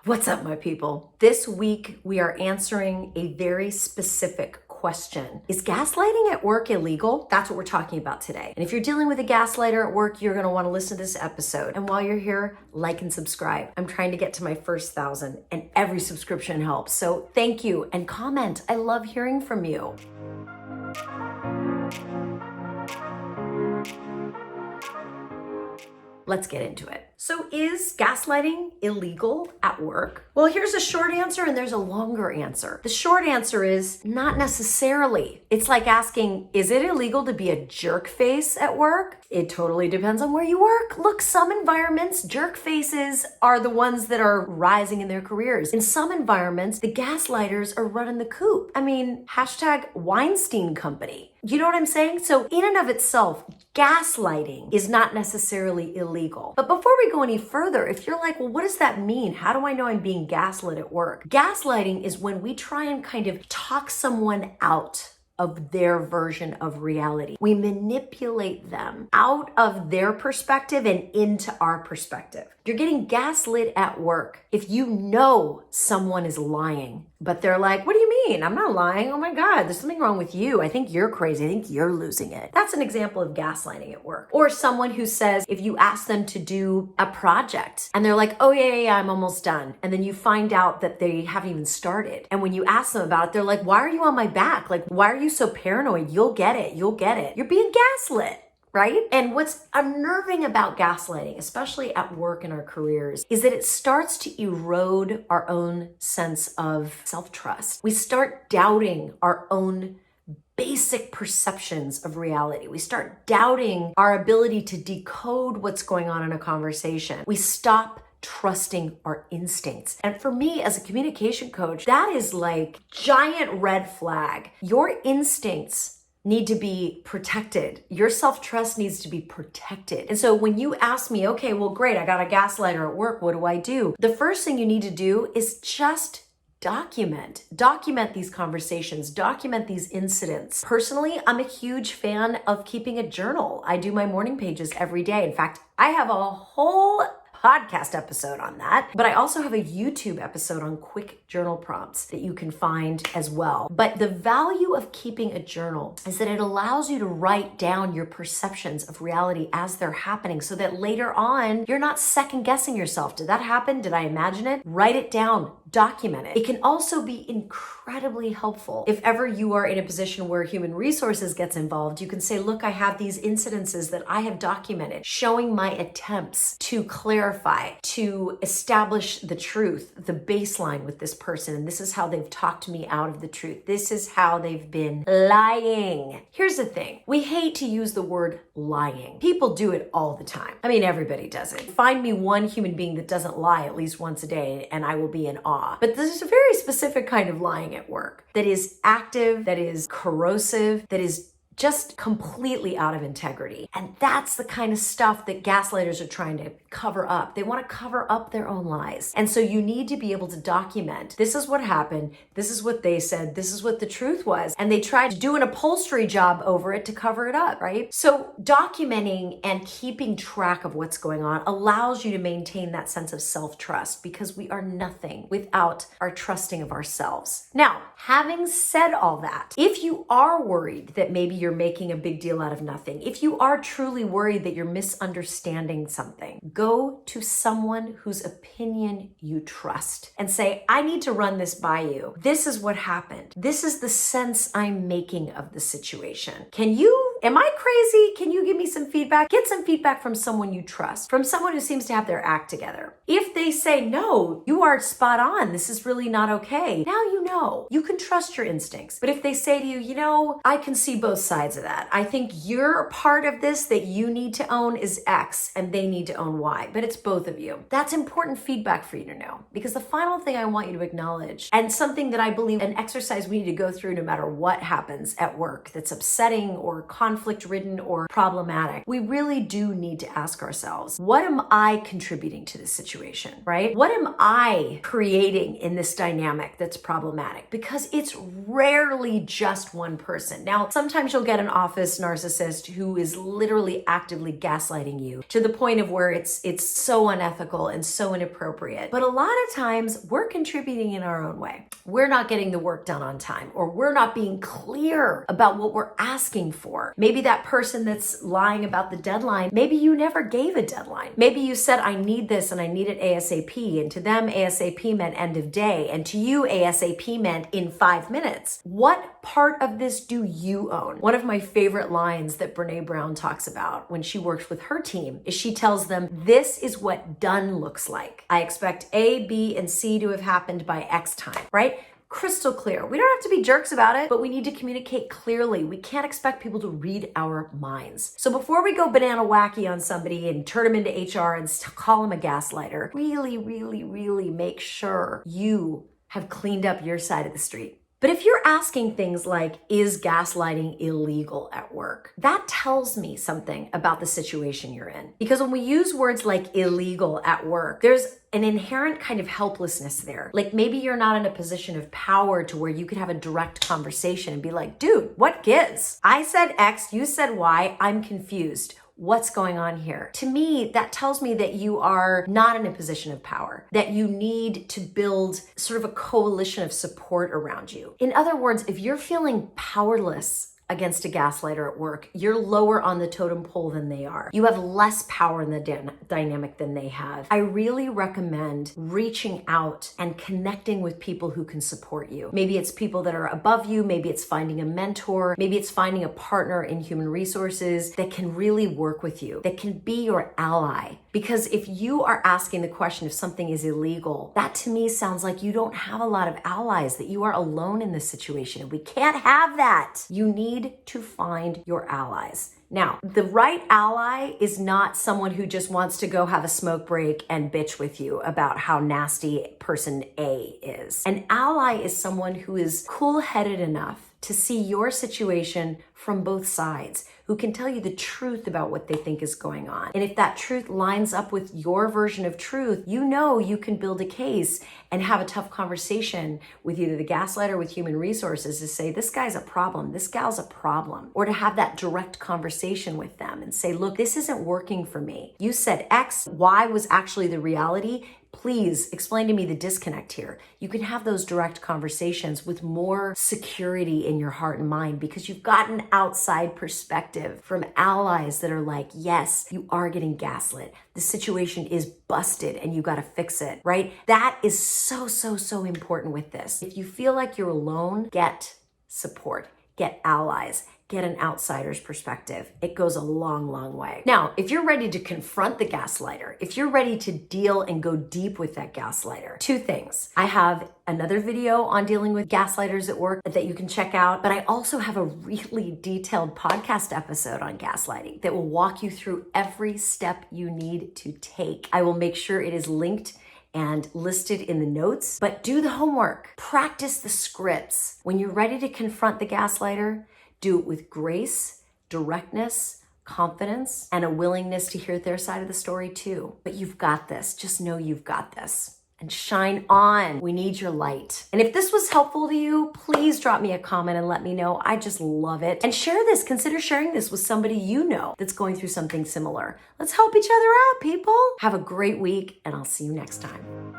What's up, my people? This week, we are answering a very specific question. Is gaslighting at work illegal? That's what we're talking about today. And if you're dealing with a gaslighter at work, you're gonna wanna listen to this episode. And while you're here, like and subscribe. I'm trying to get to my first 1,000 and every subscription helps. So thank you and comment. I love hearing from you. Let's get into it. So is gaslighting illegal at work? Well, here's a short answer and there's a longer answer. The short answer is not necessarily. It's like asking, is it illegal to be a jerk face at work? It totally depends on where you work. Look, some environments, jerk faces are the ones that are rising in their careers. In some environments, the gaslighters are running the coop. I mean, hashtag Weinstein Company. You know what I'm saying? So in and of itself, gaslighting is not necessarily illegal. But before we go any further, if you're like, well, what does that mean? How do I know I'm being gaslit at work? Gaslighting is when we try and kind of talk someone out of their version of reality. We manipulate them out of their perspective and into our perspective. You're getting gaslit at work if you know someone is lying, but they're like, what do you mean? I'm not lying. Oh my God, there's something wrong with you. I think you're crazy. I think you're losing it. That's an example of gaslighting at work. Or someone who says, if you ask them to do a project and they're like, oh yeah, I'm almost done. And then you find out that they haven't even started. And when you ask them about it, they're like, why are you on my back? Like, why are you so paranoid? You'll get it. You'll get it. You're being gaslit. Right? And what's unnerving about gaslighting, especially at work in our careers, is that it starts to erode our own sense of self-trust. We start doubting our own basic perceptions of reality. We start doubting our ability to decode what's going on in a conversation. We stop trusting our instincts. And for me as a communication coach, that is like giant red flag. Your instincts need to be protected. Your self-trust needs to be protected. And so when you ask me, okay, well, great, I got a gaslighter at work, what do I do? The first thing you need to do is just document these conversations, document these incidents. Personally, I'm a huge fan of keeping a journal. I do my morning pages every day. In fact, I have a whole podcast episode on that, but I also have a YouTube episode on quick journal prompts that you can find as well. But the value of keeping a journal is that it allows you to write down your perceptions of reality as they're happening so that later on, you're not second guessing yourself. Did that happen? Did I imagine it? Write it down. Document it. It can also be incredibly helpful. If ever you are in a position where human resources gets involved, you can say, look, I have these incidences that I have documented, showing my attempts to clarify, to establish the truth, the baseline with this person. And this is how they've talked me out of the truth. This is how they've been lying. Here's the thing. We hate to use the word lying. People do it all the time. I mean, everybody does it. Find me one human being that doesn't lie at least once a day and I will be in awe. But there's a very specific kind of lying at work that is active, that is corrosive, that is just completely out of integrity. And that's the kind of stuff that gaslighters are trying to cover up. They want to cover up their own lies. And so you need to be able to document, this is what happened, this is what they said, this is what the truth was. And they tried to do an upholstery job over it to cover it up, right? So documenting and keeping track of what's going on allows you to maintain that sense of self-trust because we are nothing without our trusting of ourselves. Now, having said all that, if you are worried that maybe you're making a big deal out of nothing, if you are truly worried that you're misunderstanding something, go to someone whose opinion you trust and say, I need to run this by you. This is what happened. This is the sense I'm making of the situation. Am I crazy? Can you give me some feedback? Get some feedback from someone you trust, from someone who seems to have their act together. If they say, no, you are spot on, this is really not okay, now you know. You can trust your instincts. But if they say to you, I can see both sides of that. I think your part of this that you need to own is X and they need to own Y, but it's both of you. That's important feedback for you to know because the final thing I want you to acknowledge, and something that I believe an exercise we need to go through no matter what happens at work that's upsetting or contrary conflict-ridden or problematic, we really do need to ask ourselves, what am I contributing to this situation, right? What am I creating in this dynamic that's problematic? Because it's rarely just one person. Now, sometimes you'll get an office narcissist who is literally actively gaslighting you to the point of where it's so unethical and so inappropriate. But a lot of times we're contributing in our own way. We're not getting the work done on time, or we're not being clear about what we're asking for. Maybe that person that's lying about the deadline, maybe you never gave a deadline. Maybe you said, I need this and I need it ASAP. And to them, ASAP meant end of day. And to you, ASAP meant in 5 minutes. What part of this do you own? One of my favorite lines that Brene Brown talks about when she works with her team is she tells them, this is what done looks like. I expect A, B, and C to have happened by X time, right? Crystal clear. We don't have to be jerks about it, but we need to communicate clearly. We can't expect people to read our minds. So before we go banana wacky on somebody and turn them into HR and call them a gaslighter, really make sure you have cleaned up your side of the street. But if you're asking things like, is gaslighting illegal at work? That tells me something about the situation you're in. Because when we use words like illegal at work, there's an inherent kind of helplessness there. Like maybe you're not in a position of power to where you could have a direct conversation and be like, dude, what gives? I said X, you said Y, I'm confused. What's going on here? To me, that tells me that you are not in a position of power, that you need to build sort of a coalition of support around you. In other words, if you're feeling powerless against a gaslighter at work, you're lower on the totem pole than they are. You have less power in the dynamic than they have. I really recommend reaching out and connecting with people who can support you. Maybe it's people that are above you, maybe it's finding a mentor, maybe it's finding a partner in human resources that can really work with you, that can be your ally. Because if you are asking the question if something is illegal, that to me sounds like you don't have a lot of allies, that you are alone in this situation. And we can't have that. You need to find your allies. Now, the right ally is not someone who just wants to go have a smoke break and bitch with you about how nasty person A is. An ally is someone who is cool-headed enough to see your situation from both sides, who can tell you the truth about what they think is going on. And if that truth lines up with your version of truth, you know you can build a case and have a tough conversation with either the gaslighter or with human resources to say, this guy's a problem, this gal's a problem. Or to have that direct conversation with them and say, look, this isn't working for me. You said X, Y was actually the reality. Please explain to me the disconnect here. You can have those direct conversations with more security in your heart and mind because you've got an outside perspective from allies that are like, yes, you are getting gaslit. The situation is busted and you got to fix it, right? That is so important with this. If you feel like you're alone, get support, get allies. Get an outsider's perspective. It goes a long way. Now, if you're ready to confront the gaslighter, if you're ready to deal and go deep with that gaslighter, two things. I have another video on dealing with gaslighters at work that you can check out, but I also have a really detailed podcast episode on gaslighting that will walk you through every step you need to take. I will make sure it is linked and listed in the notes, but do the homework. Practice the scripts. When you're ready to confront the gaslighter, do it with grace, directness, confidence, and a willingness to hear their side of the story too. But you've got this. Just know you've got this. And shine on. We need your light. And if this was helpful to you, please drop me a comment and let me know. I just love it. And share this. Consider sharing this with somebody you know that's going through something similar. Let's help each other out, people. Have a great week, and I'll see you next time.